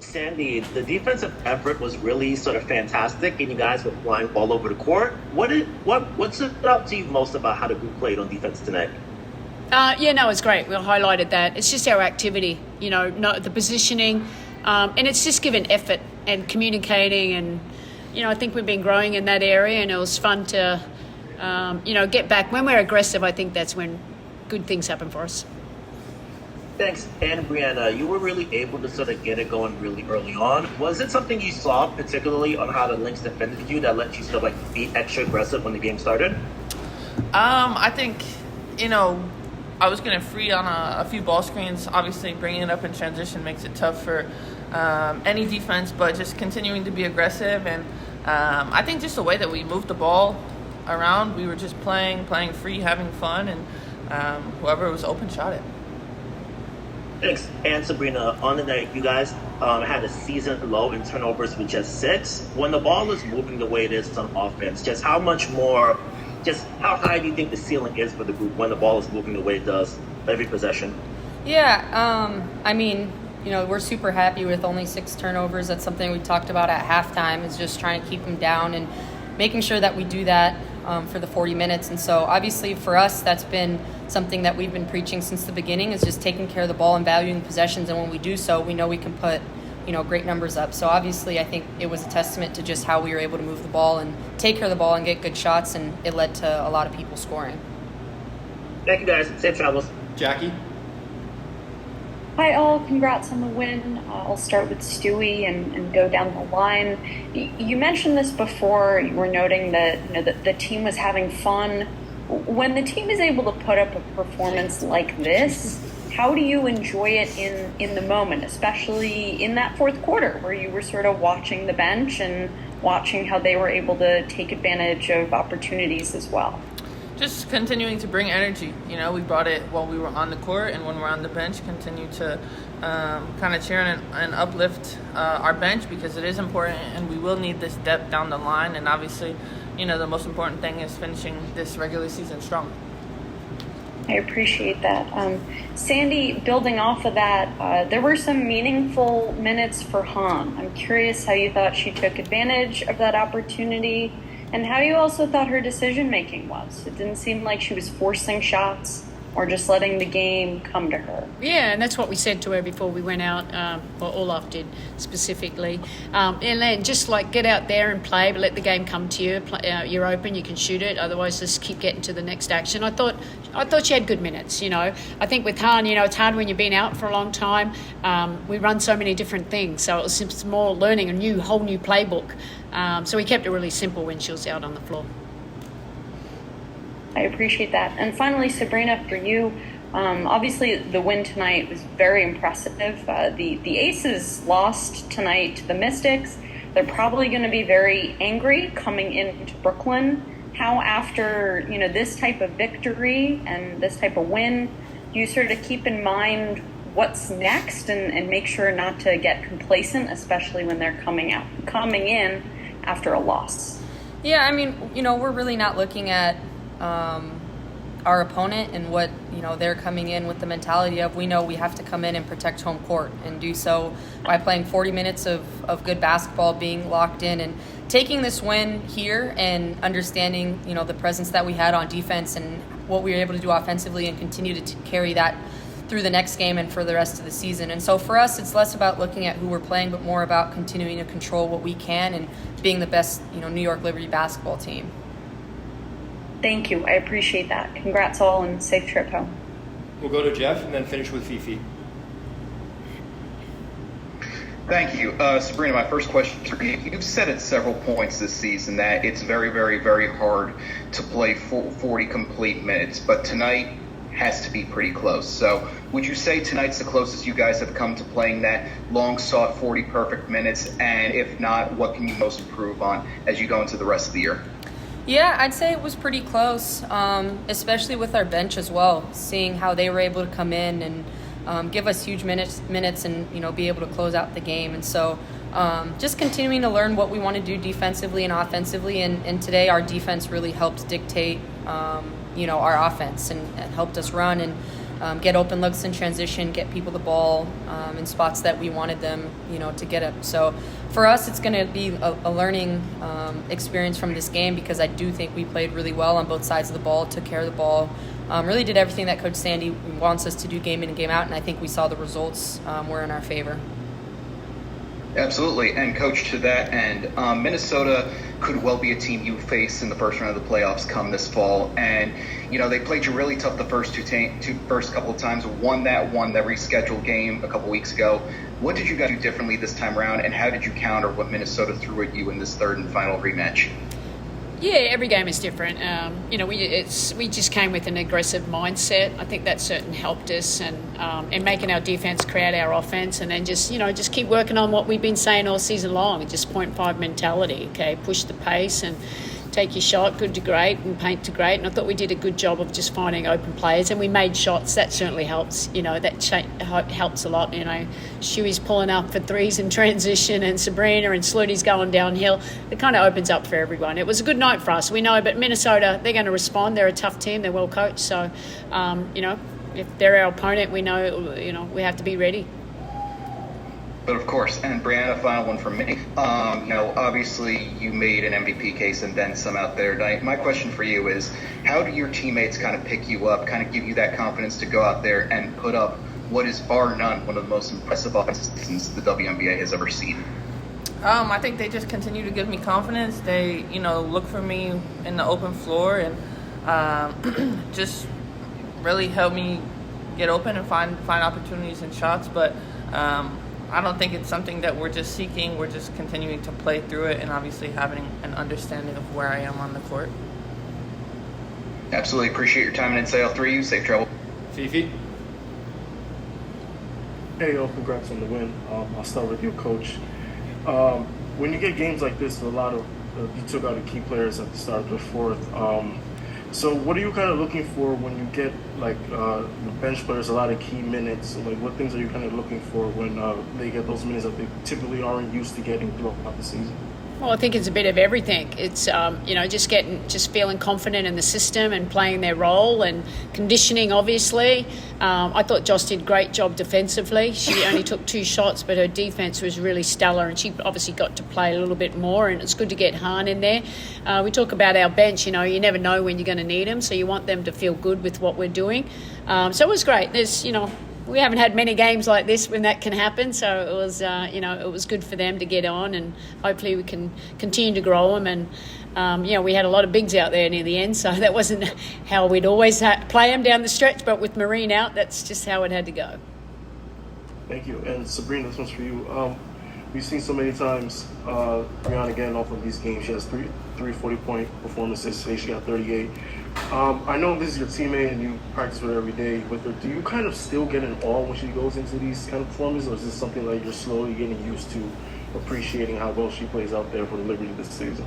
Sandy, the defensive effort was really sort of fantastic, and you guys were flying all over the court. What stood out to you most about how the group played on defense tonight? Yeah, no, it's great. We highlighted that. It's just our activity, not the positioning, and it's just given effort and communicating, and I think we've been growing in that area, and it was fun to, get back. When we're aggressive, I think that's when good things happen for us. Thanks. And Breanna, you were really able to sort of get it going really early on. Was it something you saw particularly on how the Lynx defended you that let you sort of like be extra aggressive when the game started? I think, I was getting free on a few ball screens. Obviously, bringing it up in transition makes it tough for any defense, but just continuing to be aggressive. And I think just the way that we moved the ball around, we were just playing free, having fun, and whoever was open shot it. Thanks. And Sabrina, on the night, you guys had a season low in turnovers with just 6. When the ball is moving the way it is on offense, just how high do you think the ceiling is for the group when the ball is moving the way it does every possession? Yeah, we're super happy with only 6 turnovers. That's something we talked about at halftime, is just trying to keep them down and making sure that we do that for the 40 minutes. And so obviously for us, that's been something that we've been preaching since the beginning, is just taking care of the ball and valuing possessions. And when we do so, we know we can put, great numbers up. So obviously I think it was a testament to just how we were able to move the ball and take care of the ball and get good shots. And it led to a lot of people scoring. Thank you, guys. Safe travels. Jackie? Hi, all. Congrats on the win. I'll start with Stewie and go down the line. You mentioned this before. You were noting that the team was having fun. When the team is able to put up a performance like this, how do you enjoy it in the moment, especially in that fourth quarter where you were sort of watching the bench and watching how they were able to take advantage of opportunities as well? Just continuing to bring energy. We brought it while we were on the court, and when we're on the bench, continue to kind of cheer and uplift our bench, because it is important, and we will need this depth down the line. And obviously, the most important thing is finishing this regular season strong. I appreciate that. Sandy, building off of that, there were some meaningful minutes for Han. I'm curious how you thought she took advantage of that opportunity, and how you also thought her decision-making was. It didn't seem like she was forcing shots or just letting the game come to her. Yeah, and that's what we said to her before we went out, or Olaf did specifically. And then just get out there and play, but let the game come to you. You're open, you can shoot it. Otherwise, just keep getting to the next action. I thought she had good minutes. I think with Han, it's hard when you've been out for a long time. We run so many different things, so it was just more learning a whole new playbook. So we kept it really simple when she was out on the floor. I appreciate that. And finally, Sabrina, for you, obviously the win tonight was very impressive. The Aces lost tonight to the Mystics. They're probably going to be very angry coming into Brooklyn. How, after this type of victory and this type of win, do you sort of keep in mind what's next and make sure not to get complacent, especially when they're coming in after a loss? Yeah, we're really not looking at our opponent and what they're coming in with the mentality of. We know we have to come in and protect home court, and do so by playing 40 minutes of good basketball, being locked in, and taking this win here and understanding the presence that we had on defense and what we were able to do offensively, and continue to carry that through the next game and for the rest of the season. And so for us, it's less about looking at who we're playing, but more about continuing to control what we can and being the best New York Liberty basketball team. Thank you. I appreciate that. Congrats all, and safe trip home. We'll go to Jeff and then finish with Fifi. Thank you. Sabrina, my first question for you. You've said at several points this season that it's very, very, very hard to play 40 complete minutes, but tonight has to be pretty close. So would you say tonight's the closest you guys have come to playing that long-sought 40 perfect minutes? And if not, what can you most improve on as you go into the rest of the year? Yeah, I'd say it was pretty close, especially with our bench as well, seeing how they were able to come in and give us huge minutes and, be able to close out the game. And so just continuing to learn what we want to do defensively and offensively. And today our defense really helped dictate, our offense and helped us run. And get open looks in transition, get people the ball in spots that we wanted them, to get it. So for us, it's going to be a learning experience from this game, because I do think we played really well on both sides of the ball, took care of the ball, really did everything that Coach Sandy wants us to do game in and game out, and I think we saw the results were in our favor. Absolutely. And Coach, to that end, Minnesota could well be a team you face in the first round of the playoffs come this fall. And, they played you really tough the first first couple of times, won that rescheduled game a couple weeks ago. What did you guys do differently this time around, and how did you counter what Minnesota threw at you in this third and final rematch? Yeah, every game is different. We just came with an aggressive mindset. I think that certainly helped us, and making our defense create our offense, and then just keep working on what we've been saying all season long. Just 0.5 mentality. Okay, push the pace and take your shot, good to great, and paint to great. And I thought we did a good job of just finding open players, and we made shots. That certainly helps. That helps a lot. Stewie's pulling up for threes in transition, and Sabrina and Slutty's going downhill. It kind of opens up for everyone. It was a good night for us. We know, but Minnesota, they're going to respond. They're a tough team. They're well coached. So, if they're our opponent, we know, we have to be ready. But of course, and Breanna, final one from me. Obviously you made an MVP case and then some out there tonight. My question for you is, how do your teammates kind of pick you up, kind of give you that confidence to go out there and put up what is bar none one of the most impressive offenses the WNBA has ever seen? I think they just continue to give me confidence. They, look for me in the open floor and just really help me get open and find opportunities and shots. But I don't think it's something that we're just seeking. We're just continuing to play through it and obviously having an understanding of where I am on the court. Absolutely. Appreciate your time and insight, all three of you. Safe travel. Fifi? Hey, congrats on the win. I'll start with you, Coach. When you get games like this, you took out the key players at the start of the fourth. So what are you kind of looking for when you get the bench players a lot of key minutes? What things are you kind of looking for when they get those minutes that they typically aren't used to getting throughout the season? Well, I think it's a bit of everything. It's just feeling confident in the system and playing their role, and conditioning. Obviously, I thought Joss did a great job defensively. She only took 2 shots, but her defense was really stellar, and she obviously got to play a little bit more. And it's good to get Hahn in there. We talk about our bench. You never know when you're going to need them, so you want them to feel good with what we're doing. So it was great. We haven't had many games like this when that can happen, so it was, it was good for them to get on, and hopefully we can continue to grow them. And we had a lot of bigs out there near the end, so that wasn't how we'd always play them down the stretch. But with Marine out, that's just how it had to go. Thank you. And Sabrina, this one's for you. We've seen so many times Breanna getting off of these games. She has three 40-point performances. Today she got 38. I know this is your teammate and you practice with her every day with her. Do you kind of still get an awe when she goes into these kind of performances, or is this something like you're slowly getting used to appreciating how well she plays out there for the Liberty this season?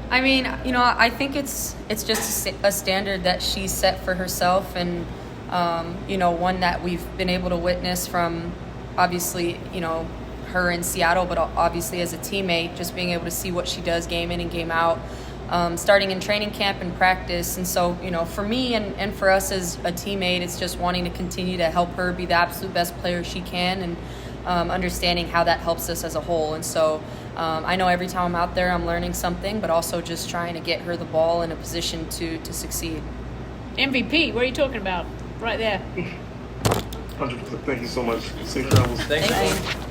I mean, I think it's just a standard that she set for herself, and one that we've been able to witness from, obviously, her in Seattle, but obviously as a teammate, just being able to see what she does game in and game out. Starting in training camp and practice. And so, for me and for us as a teammate, it's just wanting to continue to help her be the absolute best player she can, and understanding how that helps us as a whole. And so I know every time I'm out there, I'm learning something, but also just trying to get her the ball in a position to succeed. MVP, what are you talking about? Right there. 100%. Thank you so much. Safe travels. Thank you.